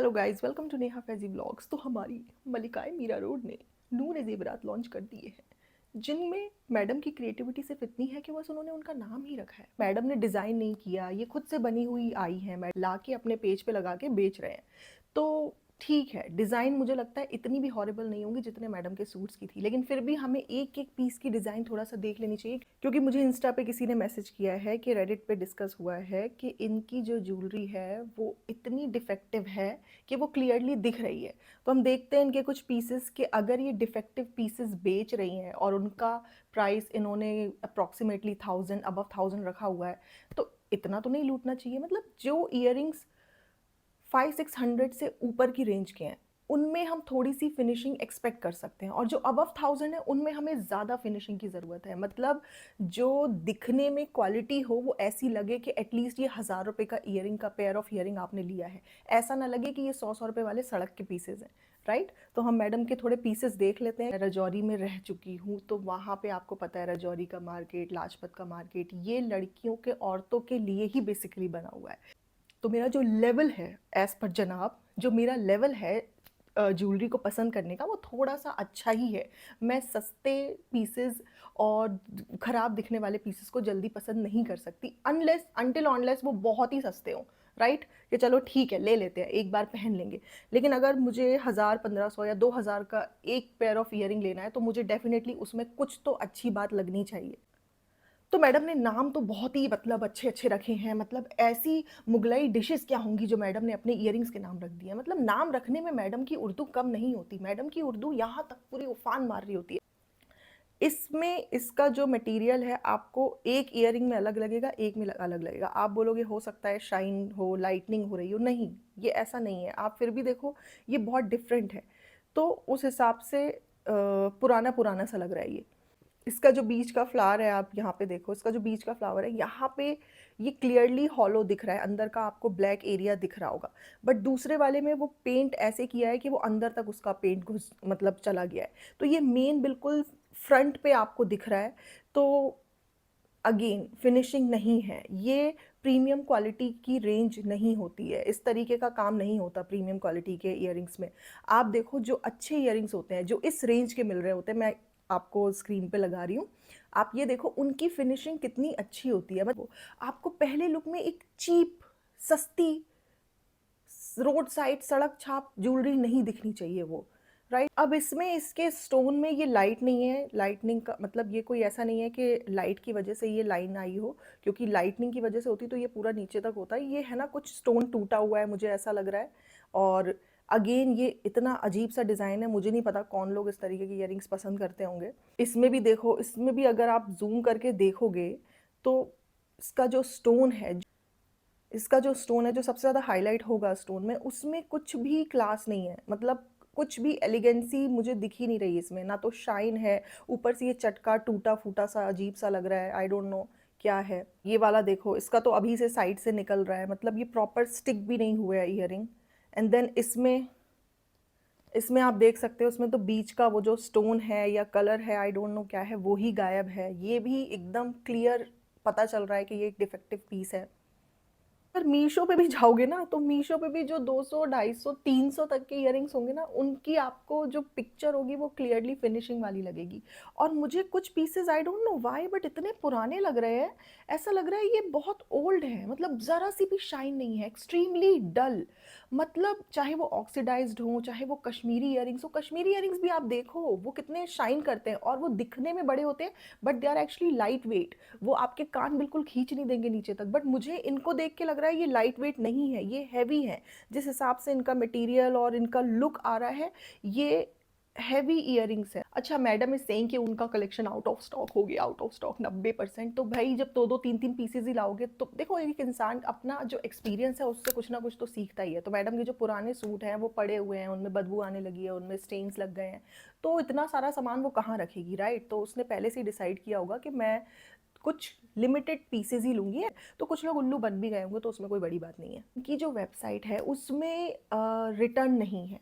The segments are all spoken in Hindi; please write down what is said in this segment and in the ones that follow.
Hello guys, welcome to Neha Faizi blogs. तो हमारी मलिकाए मीरा रोड ने नूर ज़ेवरात लॉन्च कर दिए हैं, जिनमें मैडम की क्रिएटिविटी सिर्फ इतनी है कि बस उन्होंने उनका नाम ही रखा है। मैडम ने डिज़ाइन नहीं किया, ये खुद से बनी हुई आई है, मैडम ला के अपने पेज पे लगा के बेच रहे हैं। तो ठीक है, डिज़ाइन मुझे लगता है इतनी भी हॉरिबल नहीं होंगी जितने मैडम के सूट्स की थी, लेकिन फिर भी हमें एक एक पीस की डिज़ाइन थोड़ा सा देख लेनी चाहिए। क्योंकि मुझे इंस्टा पे किसी ने मैसेज किया है कि रेडिट पे डिस्कस हुआ है कि इनकी जो ज्वेलरी है वो इतनी डिफेक्टिव है कि वो क्लियरली दिख रही है। तो हम देखते हैं इनके कुछ पीसेस कि अगर ये डिफेक्टिव पीसेस बेच रही हैं और उनका प्राइस इन्होंने अप्रॉक्सीमेटली 1000 रखा हुआ है, तो इतना तो नहीं लूटना चाहिए। मतलब जो ईयरिंग्स 500-600 से ऊपर की रेंज के हैं उनमें हम थोड़ी सी फिनिशिंग एक्सपेक्ट कर सकते हैं, और जो अबव 1000 है उनमें हमें ज़्यादा फिनिशिंग की ज़रूरत है। मतलब जो दिखने में क्वालिटी हो वो ऐसी लगे कि एटलीस्ट ये 1000 रुपये का ईयरिंग का पेयर ऑफ ईयरिंग आपने लिया है, ऐसा ना लगे कि ये 100 रुपये वाले सड़क के पीसेज हैं। राइट, तो हम मैडम के थोड़े पीसेस देख लेते हैं। रजौरी में रह चुकी हूँ तो वहाँ पे आपको पता है रजौरी का मार्केट, लाजपत का मार्केट, ये लड़कियों के, औरतों के लिए ही बेसिकली बना हुआ है। तो मेरा जो लेवल है, एज़ पर जनाब, जो मेरा लेवल है ज्वेलरी को पसंद करने का, वो थोड़ा सा अच्छा ही है। मैं सस्ते पीसेस और ख़राब दिखने वाले पीसेस को जल्दी पसंद नहीं कर सकती, अनलेस अनटिल अनलेस वो बहुत ही सस्ते हों। राइट, कि चलो ठीक है ले लेते हैं, एक बार पहन लेंगे। लेकिन अगर मुझे 1000, 1500 या 2000 का एक पेयर ऑफ ईयरिंग लेना है तो मुझे डेफिनेटली उसमें कुछ तो अच्छी बात लगनी चाहिए। तो मैडम ने नाम तो बहुत ही मतलब अच्छे अच्छे रखे हैं। मतलब ऐसी मुगलई डिशेस क्या होंगी जो मैडम ने अपने ईयरिंग्स के नाम रख दिए हैं। मतलब नाम रखने में मैडम की उर्दू कम नहीं होती, मैडम की उर्दू यहाँ तक पूरी उफान मार रही होती है। इसमें इसका जो मटेरियल है आपको एक ईयरिंग में अलग लगेगा, एक में अलग लगेगा। आप बोलोगे हो सकता है शाइन हो, लाइटनिंग हो रही हो, नहीं, ये ऐसा नहीं है। आप फिर भी देखो, ये बहुत डिफरेंट है। तो उस हिसाब से पुराना पुराना सा लग रहा है ये। इसका जो बीच का फ्लावर है, आप यहाँ पे देखो, इसका जो बीच का फ्लावर है यहाँ पे, ये क्लियरली हॉलो दिख रहा है, अंदर का आपको ब्लैक एरिया दिख रहा होगा। बट दूसरे वाले में वो पेंट ऐसे किया है कि वो अंदर तक उसका पेंट घुस मतलब चला गया है। तो ये मेन बिल्कुल फ्रंट पे आपको दिख रहा है। तो अगेन फिनिशिंग नहीं है ये, प्रीमियम क्वालिटी की रेंज नहीं होती है, इस तरीके का काम नहीं होता प्रीमियम क्वालिटी के इयरिंग्स में। आप देखो जो अच्छे इयरिंग्स होते हैं, जो इस रेंज के मिल रहे होते हैं, मैं आपको स्क्रीन पे लगा रही हूँ, आप ये देखो उनकी फिनिशिंग कितनी अच्छी होती है। मतलब आपको पहले लुक में एक चीप, सस्ती, रोड साइड सड़क छाप ज्वेलरी नहीं दिखनी चाहिए वो। राइट, अब इसमें इसके स्टोन में ये लाइट नहीं है, लाइटनिंग का मतलब ये कोई ऐसा नहीं है कि लाइट की वजह से ये लाइन आई हो, क्योंकि लाइटनिंग की वजह से होती तो ये पूरा नीचे तक होता है। ये है ना, कुछ स्टोन टूटा हुआ है, मुझे ऐसा लग रहा है। और अगेन ये इतना अजीब सा डिज़ाइन है, मुझे नहीं पता कौन लोग इस तरीके की इयरिंग्स पसंद करते होंगे। इसमें भी देखो, इसमें भी अगर आप जूम करके देखोगे तो इसका जो स्टोन है, इसका जो स्टोन है, जो सबसे ज़्यादा हाईलाइट होगा स्टोन में, उसमें कुछ भी क्लास नहीं है। मतलब कुछ भी एलिगेंसी मुझे दिख ही नहीं रही इसमें, ना तो शाइन है, ऊपर से ये चटका टूटा फूटा सा अजीब सा लग रहा है। आई डोंट नो क्या है। ये वाला देखो, इसका तो अभी से साइड से निकल रहा है, मतलब ये प्रॉपर स्टिक भी नहीं हुआ है ईयरिंग। एंड देन इसमें इसमें आप देख सकते हो, इसमें तो बीच का वो जो स्टोन है या कलर है, आई डोंट नो क्या है, वो ही गायब है। ये भी एकदम क्लियर पता चल रहा है कि ये एक डिफेक्टिव पीस है। पर मीशो पे भी जाओगे ना, तो मीशो पे भी जो 200, 250, 300 तक के इयरिंग्स होंगे ना, उनकी आपको जो पिक्चर होगी वो क्लियरली फिनिशिंग वाली लगेगी। और मुझे कुछ pieces, I don't know why, but इतने पुराने लग रहे हैं, ऐसा लग रहा है ये बहुत ओल्ड है। मतलब ज़रा सी भी शाइन नहीं है, एक्सट्रीमली डल। मतलब चाहे वो ऑक्सीडाइज्ड हो, चाहे वो कश्मीरी इयरिंग्स हो, कश्मीरी इयरिंग्स भी आप देखो वो कितने शाइन करते हैं और वो दिखने में बड़े होते हैं, but they are actually light weight. वो आपके कान बिल्कुल खींच नहीं देंगे नीचे तक, बट मुझे इनको देख के लग रहा है ये लाइट वेट नहीं है, ये हैवी है। जिस हिसाब से इनका मटेरियल और इनका लुक आ रहा है, ये हैवी इयरिंग्स है। अच्छा, मैडम इज सेइंग कि उनका कलेक्शन आउट ऑफ स्टॉक हो गया, आउट ऑफ स्टॉक 90%। तो भाई जब दो दो तीन तीन पीसेज ही लाओगे तो देखो, एक इंसान अपना जो एक्सपीरियंस है उससे कुछ ना कुछ तो सीखता ही है। तो मैडम के जो पुराने सूट हैं वो पड़े हुए हैं, उनमें बदबू आने लगी है, उनमें स्टेन्स लग गए हैं, तो इतना सारा सामान वो कहाँ रखेगी। राइट, तो उसने पहले से ही डिसाइड किया होगा कि मैं कुछ लिमिटेड पीसेज ही लूँगी। तो कुछ लोग उल्लू बन भी गए होंगे, तो उसमें कोई बड़ी बात नहीं है। उनकी जो वेबसाइट है उसमें रिटर्न नहीं है,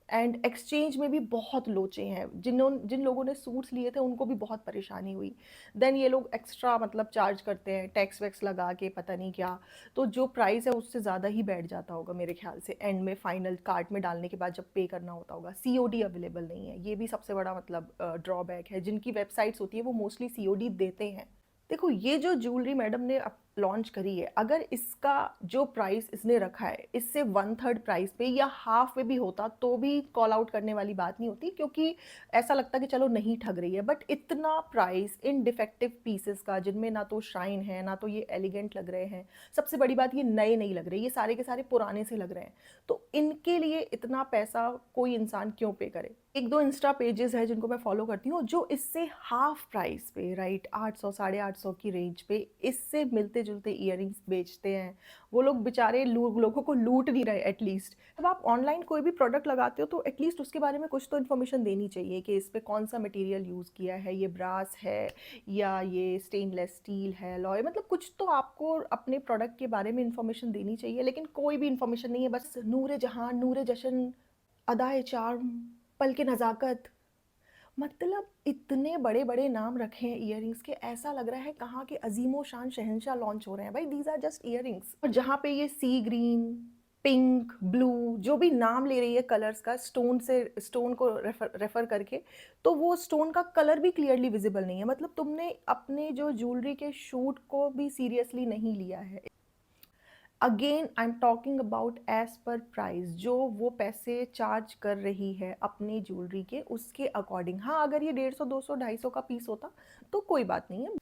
एंड एक्सचेंज में भी बहुत लोचे हैं। जिन लोगों ने सूट्स लिए थे उनको भी बहुत परेशानी हुई। देन ये लोग एक्स्ट्रा मतलब चार्ज करते हैं, टैक्स वैक्स लगा के पता नहीं क्या। तो जो प्राइस है उससे ज़्यादा ही बैठ जाता होगा मेरे ख्याल से, एंड में फाइनल कार्ट में डालने के बाद जब पे करना होता होगा। सीओडी अवेलेबल नहीं है, ये भी सबसे बड़ा मतलब ड्रॉबैक है। जिनकी वेबसाइट्स होती है वो मोस्टली सीओडी देते हैं। देखो ये जो ज्वेलरी मैडम ने लॉन्च करी है, अगर इसका जो प्राइस इसने रखा है इससे 1/3 प्राइस पे या हाफ पे भी होता तो भी कॉल आउट करने वाली बात नहीं होती, क्योंकि ऐसा लगता कि चलो नहीं ठग रही है। बट इतना प्राइस इन डिफेक्टिव पीसेस का, जिनमें ना तो शाइन है ना तो ये एलिगेंट लग रहे हैं, सबसे बड़ी बात ये नए नहीं लग रहे, ये सारे के सारे पुराने से लग रहे हैं, तो इनके लिए इतना पैसा कोई इंसान क्यों पे करे। एक दो इंस्टा पेजेस है जिनको मैं फॉलो करती हूँ जो इससे हाफ प्राइस पे, राइट, 800 850 की रेंज पे इससे मिलते जुलते इयररिंग्स बेचते हैं। वो लोग बेचारे लोगों को लूट नहीं रहे। एटलीस्ट जब आप ऑनलाइन कोई भी प्रोडक्ट लगाते हो तो एटलीस्ट उसके बारे में कुछ तो इन्फॉर्मेशन देनी चाहिए कि इस पे कौन सा मटेरियल यूज़ किया है, ये ब्रास है या ये स्टेनलेस स्टील है, लॉय, मतलब कुछ तो आपको अपने प्रोडक्ट के बारे में इन्फॉर्मेशन देनी चाहिए। लेकिन कोई भी इन्फॉर्मेशन नहीं है, बस नूर जहां, नूर जशन, अदाए चार्म, पल के नज़ाकत, मतलब इतने बड़े बड़े नाम रखे हैं इयररिंग्स के, ऐसा लग रहा है कहाँ के अजीमो शान शहंशाह लॉन्च हो रहे हैं। भाई दीज आर जस्ट इयररिंग्स। और जहाँ पे ये सी ग्रीन, पिंक, ब्लू, जो भी नाम ले रही है कलर्स का, स्टोन से, स्टोन को रेफर करके, तो वो स्टोन का कलर भी क्लियरली विजिबल नहीं है। मतलब तुमने अपने जो ज्वेलरी के शूट को भी सीरियसली नहीं लिया है। Again I am talking about as per price, जो वो पैसे चार्ज कर रही है अपनी ज्वेलरी के उसके अकॉर्डिंग। हाँ, अगर ये 150 200 250 का पीस होता तो कोई बात नहीं है।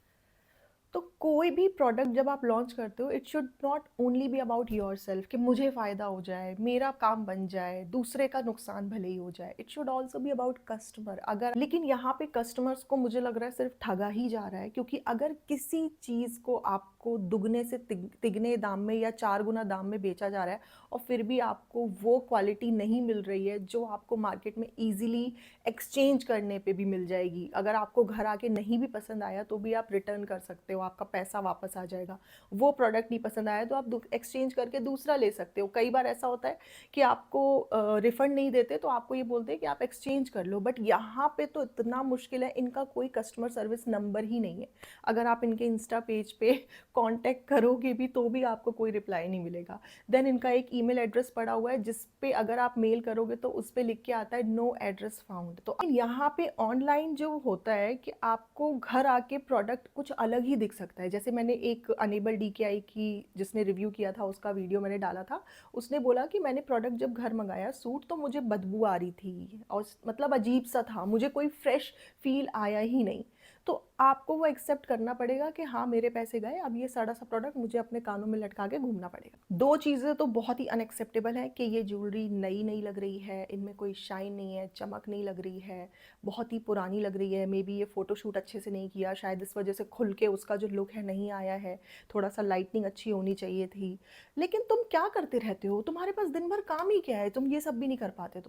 तो कोई भी प्रोडक्ट जब आप लॉन्च करते हो, it should not only be about your self कि मुझे फ़ायदा हो जाए, मेरा काम बन जाए, दूसरे का नुकसान भले ही हो जाए। It should also be about customer. अगर, लेकिन यहाँ पे कस्टमर्स को मुझे लग रहा है सिर्फ ठगा ही जा रहा है, क्योंकि अगर किसी चीज़ को आपको दुगने से तिगने दाम में या 4 गुना दाम में बेचा जा रहा है और फिर भी आपको वो क्वालिटी नहीं मिल रही है जो आपको मार्केट में ईजिली एक्सचेंज करने पे भी मिल जाएगी। अगर आपको घर आके नहीं भी पसंद आया तो भी आप रिटर्न कर सकते हो, आपका पैसा वापस आ जाएगा। वो प्रोडक्ट नहीं पसंद आया तो आप एक्सचेंज करके दूसरा ले सकते हो। कई बार ऐसा होता है कि आपको रिफंड नहीं देते तो आपको ये बोलते हैं कि आप एक्सचेंज कर लो, बट यहाँ पे तो इतना मुश्किल है, इनका कोई कस्टमर सर्विस नंबर ही नहीं है। अगर आप इनके इंस्टा पेज पे कांटेक्ट करोगे भी तो भी आपको कोई रिप्लाई नहीं मिलेगा। देन इनका एक ईमेल एड्रेस पड़ा हुआ है जिस पे अगर आप मेल करोगे तो उस पे लिख के आता है नो एड्रेस फाउंड। तो यहाँ पे ऑनलाइन जो होता है कि आपको घर आके प्रोडक्ट कुछ अलग ही दिख सकता है। जैसे मैंने एक अनेबल डीकेआई की जिसने रिव्यू किया था उसका वीडियो मैंने डाला था, उसने बोला कि मैंने प्रोडक्ट जब घर मंगाया सूट तो मुझे बदबू आ रही थी और मतलब अजीब सा था, मुझे कोई फ्रेश फील आया ही नहीं। तो आपको वो एक्सेप्ट करना पड़ेगा कि हाँ मेरे पैसे गए, अब ये सड़ा सा प्रोडक्ट मुझे अपने कानों में लटका के घूमना पड़ेगा। दो चीज़ें तो बहुत ही अनएक्सेप्टेबल है कि ये ज्वेलरी नई नहीं लग रही है, इनमें कोई शाइन नहीं है, चमक नहीं लग रही है, बहुत ही पुरानी लग रही है। मे बी ये फ़ोटोशूट अच्छे से नहीं किया, शायद इस वजह से खुल के उसका जो लुक है नहीं आया है, थोड़ा सा लाइटनिंग अच्छी होनी चाहिए थी। लेकिन तुम क्या करते रहते हो, तुम्हारे पास दिन भर काम ही क्या है, तुम ये सब भी नहीं कर पाते।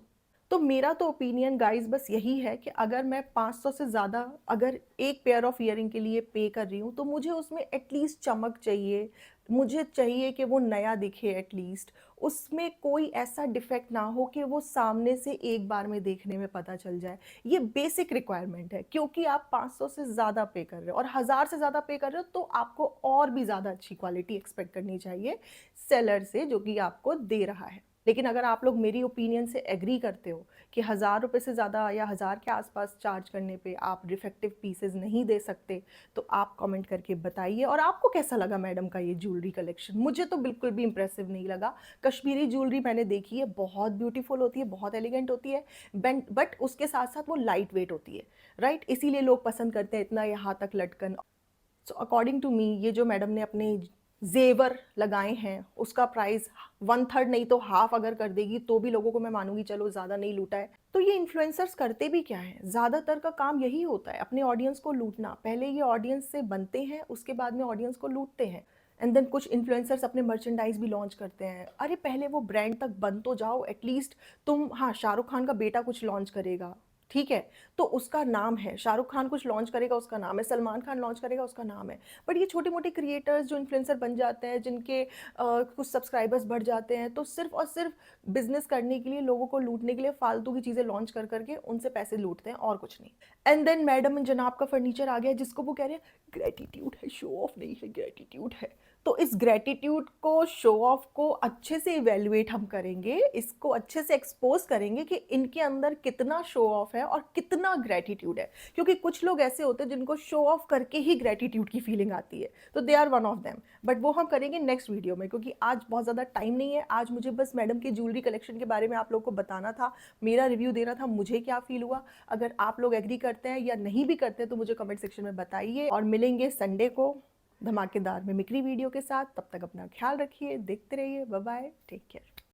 तो मेरा तो ओपिनियन गाइस बस यही है कि अगर मैं 500 से ज़्यादा अगर एक पेयर ऑफ ईयरिंग के लिए पे कर रही हूँ तो मुझे उसमें एटलीस्ट चमक चाहिए, मुझे चाहिए कि वो नया दिखे, एटलीस्ट उसमें कोई ऐसा डिफेक्ट ना हो कि वो सामने से एक बार में देखने में पता चल जाए। ये बेसिक रिक्वायरमेंट है, क्योंकि आप 500 से ज़्यादा पे कर रहे हो और 1000 से ज़्यादा पे कर रहे हो तो आपको और भी ज़्यादा अच्छी क्वालिटी एक्सपेक्ट करनी चाहिए सेलर से जो कि आपको दे रहा है। लेकिन अगर आप लोग मेरी ओपिनियन से एग्री करते हो कि 1000 रुपये से ज़्यादा या 1000 के आसपास चार्ज करने पे आप डिफेक्टिव पीसेज नहीं दे सकते, तो आप कमेंट करके बताइए। और आपको कैसा लगा मैडम का ये ज्वेलरी कलेक्शन? मुझे तो बिल्कुल भी इंप्रेसिव नहीं लगा। कश्मीरी ज्वेलरी मैंने देखी है, बहुत ब्यूटीफुल होती है, बहुत एलिगेंट होती है, बट उसके साथ साथ वो लाइट वेट होती है, राइट, इसीलिए लोग पसंद करते हैं इतना यहाँ तक लटकन। सो अकॉर्डिंग टू मी ये जो मैडम ने अपने जेवर लगाए हैं उसका प्राइस 1/3 नहीं तो हाफ अगर कर देगी तो भी लोगों को मैं मानूंगी चलो ज़्यादा नहीं लूटा है। तो ये इन्फ्लुएंसर्स करते भी क्या है, ज़्यादातर का काम यही होता है, अपने ऑडियंस को लूटना। पहले ये ऑडियंस से बनते हैं, उसके बाद में ऑडियंस को लूटते हैं। एंड देन कुछ इन्फ्लुएंसर्स अपने मर्चेंडाइज भी लॉन्च करते हैं। अरे पहले वो ब्रांड तक बन तो जाओ एटलीस्ट। तुम, हाँ, शाहरुख खान का बेटा कुछ लॉन्च करेगा, ठीक है, तो उसका नाम है, शाहरुख खान कुछ लॉन्च करेगा उसका नाम है, सलमान खान लॉन्च करेगा उसका नाम है। बट ये छोटे मोटे क्रिएटर्स जो इन्फ्लुएंसर बन जाते हैं, जिनके कुछ सब्सक्राइबर्स बढ़ जाते हैं, तो सिर्फ और सिर्फ बिजनेस करने के लिए, लोगों को लूटने के लिए फालतू की चीज़ें लॉन्च कर करके उनसे पैसे लूटते हैं और कुछ नहीं। एंड देन मैडम जनाब का फर्नीचर आ गया, जिसको वो कह रहे हैं ग्रेटिट्यूड है, शो ऑफ नहीं है, ग्रेटिट्यूड है। तो इस ग्रेटिट्यूड को, शो ऑफ को अच्छे से इवेल्युएट हम करेंगे, इसको अच्छे से एक्सपोज करेंगे कि इनके अंदर कितना शो ऑफ है और कितना ग्रेटिट्यूड है। क्योंकि कुछ लोग ऐसे होते हैं जिनको शो ऑफ करके ही ग्रेटिट्यूड की फीलिंग आती है, तो they are one of them. But वो हम करेंगे नेक्स्ट वीडियो में, क्योंकि आज बहुत ज़्यादा टाइम नहीं है। आज मुझे बस मैडम के ज्वेलरी कलेक्शन के बारे में आप लोग को बताना था, मेरा रिव्यू देना था, मुझे क्या फील हुआ। अगर आप लोग एग्री करते हैं या नहीं भी करते हैं तो मुझे कमेंट सेक्शन में बताइए, और मिलेंगे संडे को धमाकेदार मिमिक्री वीडियो के साथ। तब तक अपना ख्याल रखिए, देखते रहिए, बाय बाय, टेक केयर।